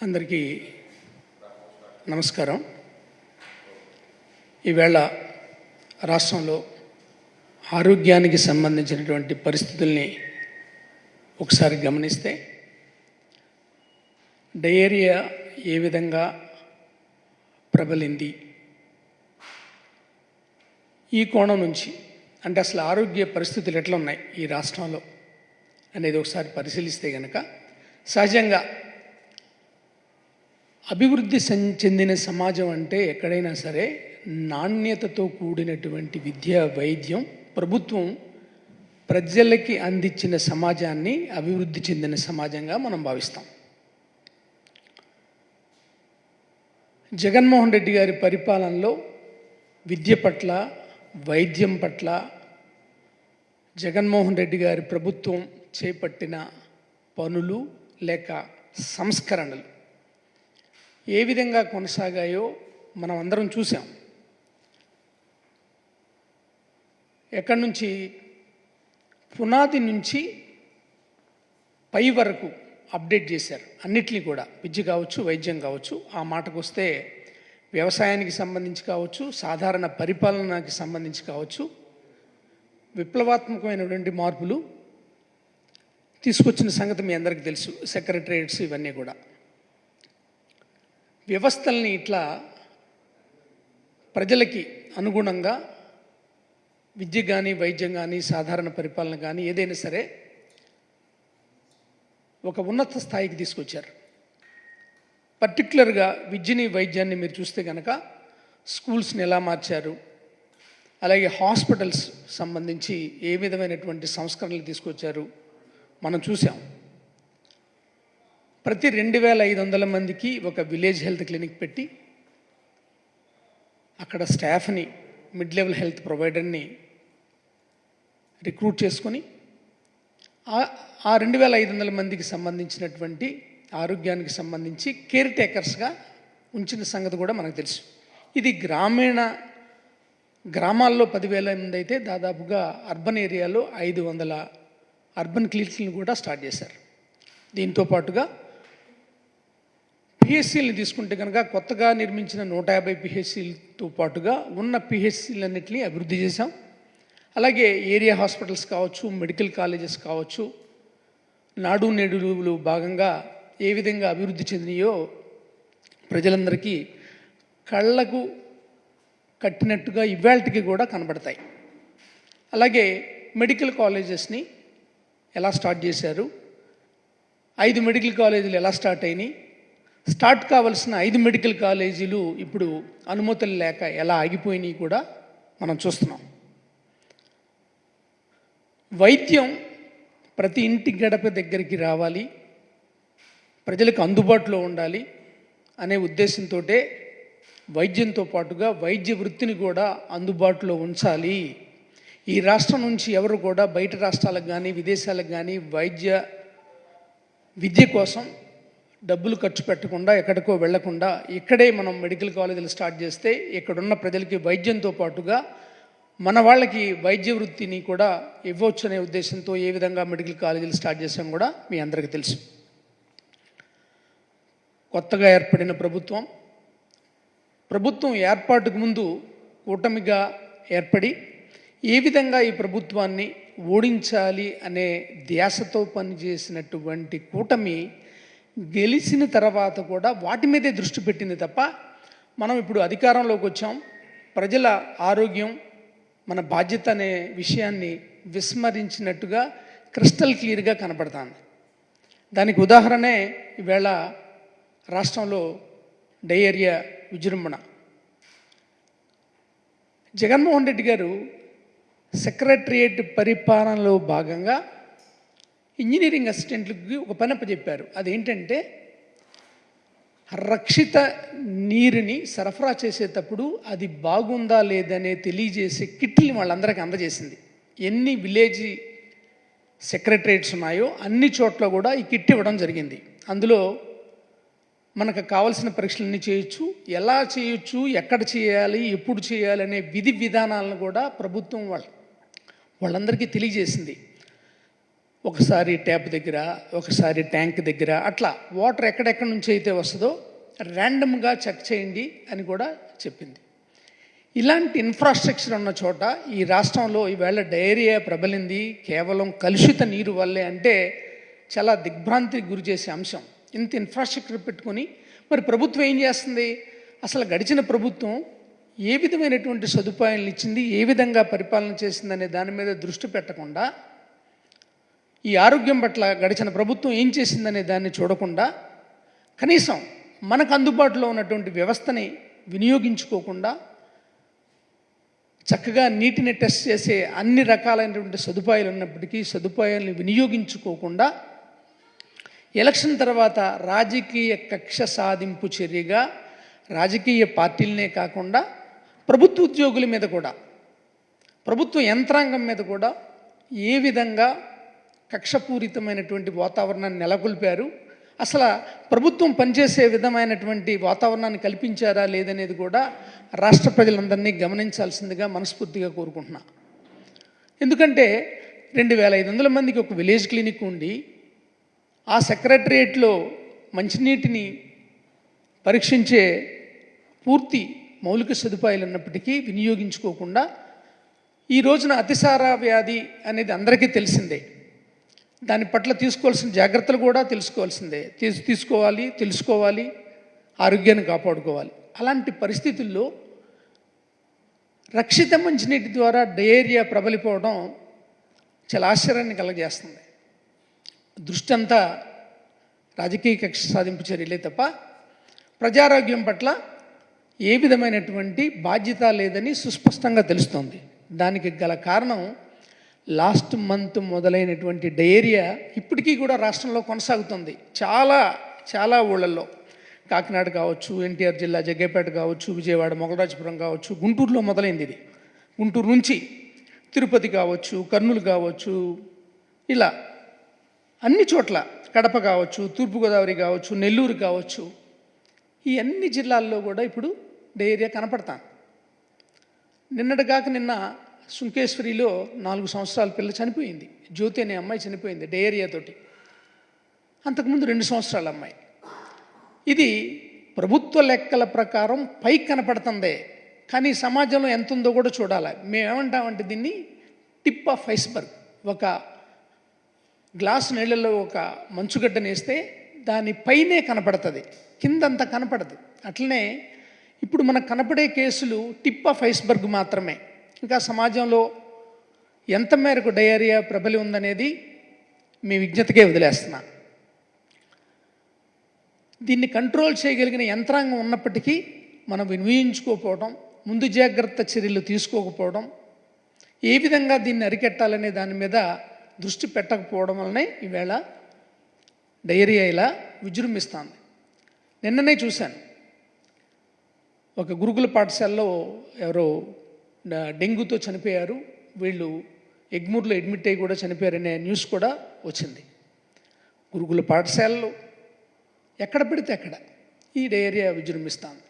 అందరికీ నమస్కారం. ఈవేళ రాష్ట్రంలో ఆరోగ్యానికి సంబంధించినటువంటి పరిస్థితుల్ని ఒకసారి గమనిస్తే డయేరియా ఏ విధంగా ప్రబలింది, ఈ కోణం నుంచి అంటే అసలు ఆరోగ్య పరిస్థితులు ఎట్లా ఉన్నాయి ఈ రాష్ట్రంలో అనేది ఒకసారి పరిశీలిస్తే కనుక సహజంగా అభివృద్ధి చెందిన సమాజం అంటే ఎక్కడైనా సరే నాణ్యతతో కూడినటువంటి విద్య, వైద్యం ప్రభుత్వం ప్రజలకి అందించిన సమాజాన్ని అభివృద్ధి చెందిన సమాజంగా మనం భావిస్తాం. జగన్మోహన్ రెడ్డి గారి పరిపాలనలో విద్య పట్ల, వైద్యం పట్ల జగన్మోహన్ రెడ్డి గారి ప్రభుత్వం చేపట్టిన పనులు లేక సంస్కరణలు ఏ విధంగా కొనసాగాయో మనం అందరం చూసాం. ఎక్కడి నుంచి పునాది నుంచి పై వరకు అప్డేట్ చేశారు అన్నిటినీ కూడా, విద్య కావచ్చు, వైద్యం కావచ్చు. ఆ మాటకు వస్తే వ్యవసాయానికి సంబంధించి కావచ్చు, సాధారణ పరిపాలనకి సంబంధించి కావచ్చు, విప్లవాత్మకమైనటువంటి మార్పులు తీసుకొచ్చిన సంగతి మీ అందరికీ తెలుసు. సెక్రటరియట్స్ ఇవన్నీ కూడా వ్యవస్థల్ని ఇట్లా ప్రజలకి అనుగుణంగా విద్య కానీ, వైద్యం కానీ, సాధారణ పరిపాలన కానీ ఏదైనా సరే ఒక ఉన్నత స్థాయికి తీసుకొచ్చారు. పర్టికులర్గా విద్యని, వైద్యాన్ని మీరు చూస్తే కనుక స్కూల్స్ని ఎలా మార్చారు, అలాగే హాస్పిటల్స్ సంబంధించి ఏ విధమైనటువంటి సంస్కరణలు తీసుకొచ్చారు మనం చూసాం. ప్రతి 2500 మందికి ఒక విలేజ్ హెల్త్ క్లినిక్ పెట్టి అక్కడ స్టాఫ్ని, మిడ్ లెవెల్ హెల్త్ ప్రొవైడర్ని రిక్రూట్ చేసుకొని ఆ 2500 మందికి సంబంధించినటువంటి ఆరోగ్యానికి సంబంధించి కేర్ టేకర్స్గా ఉంచిన సంగతి కూడా మనకు తెలుసు. ఇది గ్రామాల్లో 10,000 మంది అయితే దాదాపుగా అర్బన్ ఏరియాలో 500 అర్బన్ క్లినిక్లను కూడా స్టార్ట్ చేశారు. దీంతో పాటుగా పిహెచ్సిల్ని తీసుకుంటే కనుక కొత్తగా నిర్మించిన 150 పిహెచ్సిలతో పాటుగా ఉన్న పిహెచ్సిలన్నింటినీ అభివృద్ధి చేశాం. అలాగే ఏరియా హాస్పిటల్స్ కావచ్చు, మెడికల్ కాలేజెస్ కావచ్చు, నాడు నేడులో భాగంగా ఏ విధంగా అభివృద్ధి చెందినాయో ప్రజలందరికీ కళ్ళకు కట్టినట్టుగా ఇవాళకి కూడా కనబడతాయి. అలాగే మెడికల్ కాలేజెస్ని ఎలా స్టార్ట్ చేశారు, 5 మెడికల్ కాలేజీలు ఎలా స్టార్ట్ అయినాయి, స్టార్ట్ కావాల్సిన 5 మెడికల్ కాలేజీలు ఇప్పుడు అనుమతులు లేక ఎలా ఆగిపోయినాయి కూడా మనం చూస్తున్నాం. వైద్యం ప్రతి ఇంటి గడప దగ్గరికి రావాలి, ప్రజలకు అందుబాటులో ఉండాలి అనే ఉద్దేశంతో వైద్యంతో పాటుగా వైద్య వృత్తిని కూడా అందుబాటులో ఉంచాలి. ఈ రాష్ట్రం నుంచి ఎవరు కూడా బయట రాష్ట్రాలకు కానీ, విదేశాలకు కానీ విద్య కోసం డబ్బులు ఖర్చు పెట్టకుండా, ఎక్కడికో వెళ్లకుండా ఇక్కడే మనం మెడికల్ కాలేజీలు స్టార్ట్ చేస్తే ఇక్కడున్న ప్రజలకి వైద్యంతో పాటుగా మన వాళ్ళకి వైద్య వృత్తిని కూడా ఇవ్వచ్చు అనే ఉద్దేశంతో ఏ విధంగా మెడికల్ కాలేజీలు స్టార్ట్ చేసాం కూడా మీ అందరికీ తెలుసు. కొత్తగా ఏర్పడిన ప్రభుత్వం ఏర్పాటుకు ముందు కూటమిగా ఏర్పడి ఏ విధంగా ఈ ప్రభుత్వాన్ని ఓడించాలి అనే ధ్యాసతో పనిచేసినటువంటి కూటమి గెలిచిన తర్వాత కూడా వాటి మీదే దృష్టి పెట్టింది తప్ప, మనం ఇప్పుడు అధికారంలోకి వచ్చాం, ప్రజల ఆరోగ్యం మన బాధ్యత అనే విషయాన్ని విస్మరించినట్టుగా క్రిస్టల్ క్లియర్గా కనపడుతుంది. దానికి ఉదాహరణే ఈవేళ రాష్ట్రంలో డయేరియా విజృంభణ. జగన్మోహన్ రెడ్డి గారు సెక్రటరియట్ పరిపాలనలో భాగంగా ఇంజనీరింగ్ అసిస్టెంట్లకి ఒక పని అప్పచెప్పారు. అదేంటంటే రక్షిత నీరుని సరఫరా చేసేటప్పుడు అది బాగుందా లేదనే తెలియజేసే కిట్ని వాళ్ళందరికీ అందజేసింది. ఎన్ని విలేజ్ సెక్రటరియట్స్ ఉన్నాయో అన్ని చోట్ల కూడా ఈ కిట్ ఇవ్వడం జరిగింది. అందులో మనకు కావాల్సిన పరీక్షలన్నీ చేయొచ్చు, ఎలా చేయొచ్చు, ఎక్కడ చేయాలి, ఎప్పుడు చేయాలి అనే విధి విధానాలను కూడా ప్రభుత్వం వాళ్ళందరికీ తెలియజేసింది. ఒకసారి ట్యాప్ దగ్గర, ఒకసారి ట్యాంక్ దగ్గర, అట్లా వాటర్ ఎక్కడెక్కడి నుంచి అయితే వస్తుందో ర్యాండమ్గా చెక్ చేయండి అని కూడా చెప్పింది. ఇలాంటి ఇన్ఫ్రాస్ట్రక్చర్ ఉన్న చోట ఈ రాష్ట్రంలో ఈవేళ డయేరియా ప్రబలింది కేవలం కలుషిత నీరు వల్లే అంటే చాలా దిగ్భ్రాంతికి గురి చేసే అంశం. ఇంత ఇన్ఫ్రాస్ట్రక్చర్ పెట్టుకొని మరి ప్రభుత్వం ఏం చేస్తుంది? అసలు గడిచిన ప్రభుత్వం ఏ విధమైనటువంటి సదుపాయాలను ఇచ్చింది, ఏ విధంగా పరిపాలన చేసిందనే దాని మీద దృష్టి పెట్టకుండా, ఈ ఆరోగ్యం పట్ల గడిచిన ప్రభుత్వం ఏం చేసిందనే దాన్ని చూడకుండా, కనీసం మనకు అందుబాటులో ఉన్నటువంటి వ్యవస్థని వినియోగించుకోకుండా, చక్కగా నీటిని టెస్ట్ చేసే అన్ని రకాలైనటువంటి సదుపాయాలు ఉన్నప్పటికీ సదుపాయాలను వినియోగించుకోకుండా ఎలక్షన్ తర్వాత రాజకీయ కక్ష సాధింపు చర్యగా రాజకీయ పార్టీలనే కాకుండా ప్రభుత్వ ఉద్యోగుల మీద కూడా, ప్రభుత్వ యంత్రాంగం మీద కూడా ఏ విధంగా కక్షపూరితమైనటువంటి వాతావరణాన్ని నెలకొల్పారు, అసలు ప్రభుత్వం పనిచేసే విధమైనటువంటి వాతావరణాన్ని కల్పించారా లేదనేది కూడా రాష్ట్ర ప్రజలందరినీ గమనించాల్సిందిగా మనస్ఫూర్తిగా కోరుకుంటున్నా. ఎందుకంటే 2500 మందికి ఒక విలేజ్ క్లినిక్ ఉండి ఆ సెక్రటరియేట్లో మంచినీటిని పరీక్షించే పూర్తి మౌలిక సదుపాయాలు ఉన్నప్పటికీ వినియోగించుకోకుండా ఈ రోజున అతిసార వ్యాధి అనేది అందరికీ తెలిసిందే. దాని పట్ల తీసుకోవాల్సిన జాగ్రత్తలు కూడా తెలుసుకోవాలి, ఆరోగ్యాన్ని కాపాడుకోవాలి. అలాంటి పరిస్థితుల్లో రక్షిత మంచినీటి ద్వారా డయేరియా ప్రబలిపోవడం చాలా ఆశ్చర్యాన్ని కలగజేస్తుంది. దృష్టి అంతా రాజకీయ కక్ష సాధింపు చర్యలే తప్ప ప్రజారోగ్యం పట్ల ఏ విధమైనటువంటి బాధ్యత లేదని సుస్పష్టంగా తెలుస్తోంది. దానికి గల కారణం లాస్ట్ మంత్ మొదలైనటువంటి డయేరియా ఇప్పటికీ కూడా రాష్ట్రంలో కొనసాగుతుంది. చాలా ఊళ్ళల్లో, కాకినాడ కావచ్చు, ఎన్టీఆర్ జిల్లా జగ్గైపేట కావచ్చు, విజయవాడ మొగలరాజపురం కావచ్చు, గుంటూరులో మొదలైంది ఇది. గుంటూరు నుంచి తిరుపతి కావచ్చు, కర్నూలు కావచ్చు, ఇలా అన్ని చోట్ల, కడప కావచ్చు, తూర్పుగోదావరి కావచ్చు, నెల్లూరు కావచ్చు, ఈ అన్ని జిల్లాల్లో కూడా ఇప్పుడు డయేరియా కనపడతాను. నిన్న సుంకేశ్వరిలో 4 సంవత్సరాల పిల్ల చనిపోయింది. జ్యోతి అనే అమ్మాయి చనిపోయింది డయేరియాతోటి. అంతకుముందు 2 సంవత్సరాల అమ్మాయి. ఇది ప్రభుత్వ లెక్కల ప్రకారం పైకి కనపడుతుందే, కానీ సమాజంలో ఎంత ఉందో కూడా చూడాలి. మేమేమంటామంటే దీన్ని టిప్ ఆఫ్ ఐస్బర్గ్. ఒక గ్లాసు నీళ్ళలో ఒక మంచుగడ్డని వేస్తే దాని పైనే కనపడుతుంది, కిందంతా కనపడదు. అట్లనే ఇప్పుడు మనకు కనపడే కేసులు టిప్ ఆఫ్ ఐస్బర్గ్ మాత్రమే. ఇంకా సమాజంలో ఎంత మేరకు డయేరియా ప్రబలి ఉందనేది మీ విజ్ఞతకే వదిలేస్తున్నా. దీన్ని కంట్రోల్ చేయగలిగిన యంత్రాంగం ఉన్నప్పటికీ మనం వినియోగించుకోకపోవడం, ముందు జాగ్రత్త చర్యలు తీసుకోకపోవడం, ఏ విధంగా దీన్ని అరికెట్టాలనే దాని మీద దృష్టి పెట్టకపోవడం వల్లనే ఈవేళ డయేరియా ఇలా విజృంభిస్తుంది. నిన్ననే చూశాను, ఒక గురుకుల పాఠశాలలో ఎవరో డెంగ్యూతో చనిపోయారు, వీళ్ళు ఎగ్మూర్లో అడ్మిట్ అయ్యి కూడా చనిపోయారనే న్యూస్ కూడా వచ్చింది. గురుకుల పాఠశాలలో ఎక్కడ పెడితే అక్కడ ఈ డయేరియా విజృంభిస్తుంది.